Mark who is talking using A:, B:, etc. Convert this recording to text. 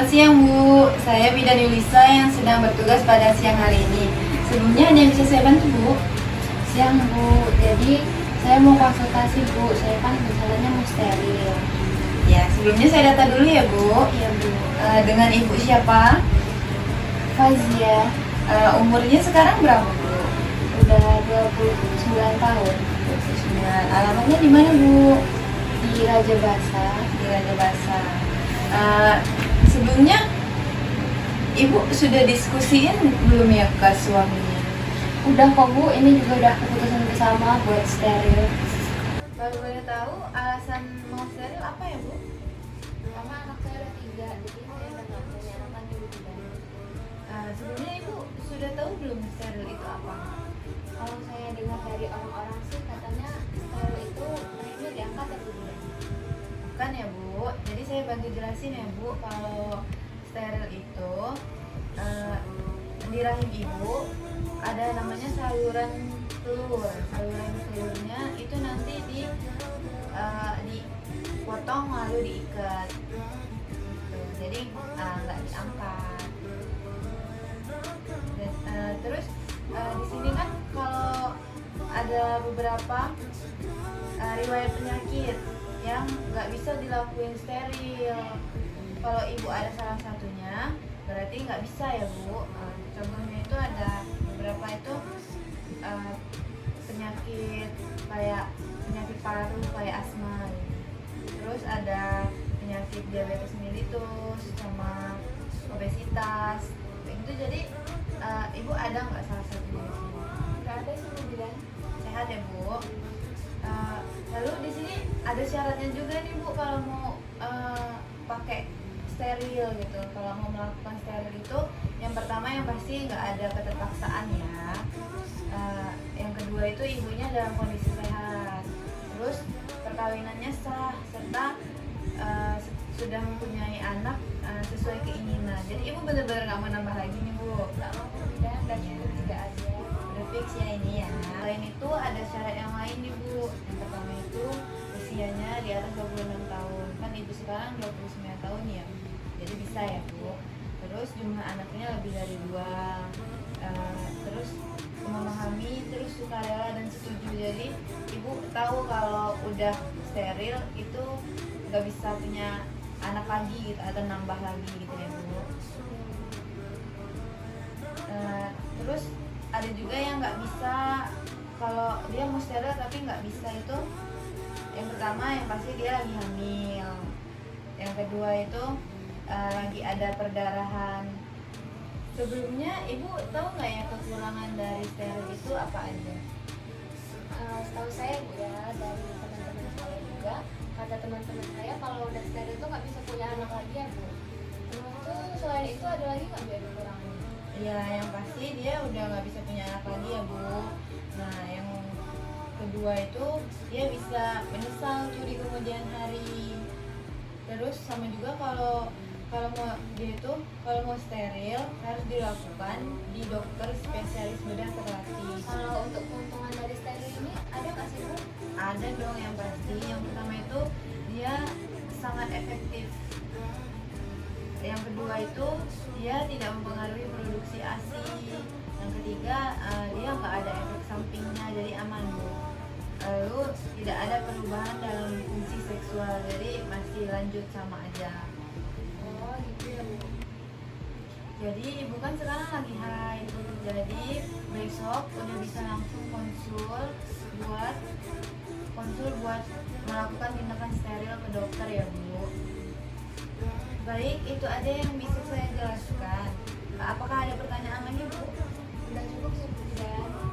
A: Selamat siang Bu, saya Bidan Yulisa yang sedang bertugas pada siang hari ini. Sebelumnya ada yang bisa saya bantu Bu?
B: Siang Bu, jadi saya mau konsultasi Bu, saya kan rencananya mau steril.
A: Ya, sebelumnya saya data dulu ya Bu.
B: Iya Bu.
A: Dengan Ibu siapa?
B: Fazia,
A: Umurnya sekarang berapa Bu?
B: udah 29 tahun.
A: 29. Alamatnya di mana Bu?
B: Di Raja Basa.
A: Di Raja Basa. Sebelumnya Ibu sudah diskusiin belum ya ke suaminya?
B: Udah kok Bu, ini juga udah keputusan bersama buat steril.
A: Baru boleh tahu alasan mau steril apa ya Bu?
B: Pertama anak saya udah 3, jadi saya udah gak punya anak lagi Bu.
A: Sebelumnya Ibu sudah tahu belum steril itu apa?
B: Kalau saya dengar dari orang-orang sih katanya steril itu rahimnya diangkat ya Bu.
A: Bukan ya Bu, jadi saya bantu jelasin ya Bu. Kalau steril itu di rahim Ibu ada namanya saluran telur. Saluran telurnya itu nanti dipotong lalu diikat. Gitu. Jadi nggak diangkat. Terus di sini kan kalau ada beberapa riwayat penyakit yang nggak bisa dilakuin steril. Kalau Ibu ada salah satunya, berarti nggak bisa ya Bu. Contohnya itu ada beberapa itu penyakit kayak penyakit paru kayak asma gitu. Terus ada penyakit diabetes mellitus sama obesitas itu. Jadi Ibu ada nggak salah satunya di sini?
B: Nggak ada sih Bu bilang.
A: Sehat ya Bu. Lalu di sini ada syaratnya juga nih Bu kalau mau pakai steril gitu. Kalau mau melakukan steril itu yang pertama yang pasti nggak ada keterpaksaan ya. Yang kedua itu ibunya dalam kondisi sehat. Terus perkawinannya sah serta sudah mempunyai anak sesuai keinginan. Jadi Ibu benar-benar nggak mau nambah lagi nih Bu.
B: Nggak mau tidak dan cukup tidak aja.
A: Udah fix ya ini ya. Selain itu ada syarat yang lain nih Bu. Yang pertama itu usianya di atas 26 tahun. Kan Ibu sekarang 29 tahun ya. Jadi bisa ya Bu. Terus jumlah anaknya lebih dari 2. Terus memahami, terus sukarela dan setuju. Jadi Ibu tahu kalau udah steril itu nggak bisa punya anak lagi gitu atau nambah lagi gitu ya Bu. Terus ada juga yang nggak bisa kalau dia mau steril tapi nggak bisa itu. Yang pertama yang pasti dia lagi hamil. Yang kedua itu lagi ada perdarahan. Sebelumnya Ibu tahu nggak ya kekurangan dari steril itu apa aja?
B: Setahu saya Bu ya, dari teman-teman saya juga, kata teman-teman saya kalau udah steril itu nggak bisa punya anak lagi ya Bu. Terus tuh selain itu ada lagi nggak Bu yang kekurangan?
A: Ya yang pasti dia udah nggak bisa punya anak lagi ya Bu. Nah yang kedua itu dia bisa menyesal tuh di kemudian hari. Terus sama juga kalau mau dia itu kalau mau steril harus dilakukan di dokter spesialis bedah terlatih.
B: Kalau untuk keuntungan dari steril ini ada nggak sih Bu?
A: Ada dong yang pasti. Yang pertama itu dia sangat efektif. Yang kedua itu dia tidak mempengaruhi produksi ASI. Yang ketiga dia nggak ada efek sampingnya, jadi aman Bu. Lalu tidak ada perubahan dalam fungsi seksual, jadi masih lanjut sama aja.
B: Oh gitu ya Bu.
A: Jadi Ibu kan sekarang lagi haid, jadi besok udah bisa langsung konsul buat melakukan tindakan steril ke dokter ya Bu. Baik, itu aja yang bisa saya jelaskan. Apakah ada pertanyaan lagi Bu?
B: Udah cukup sih Bu.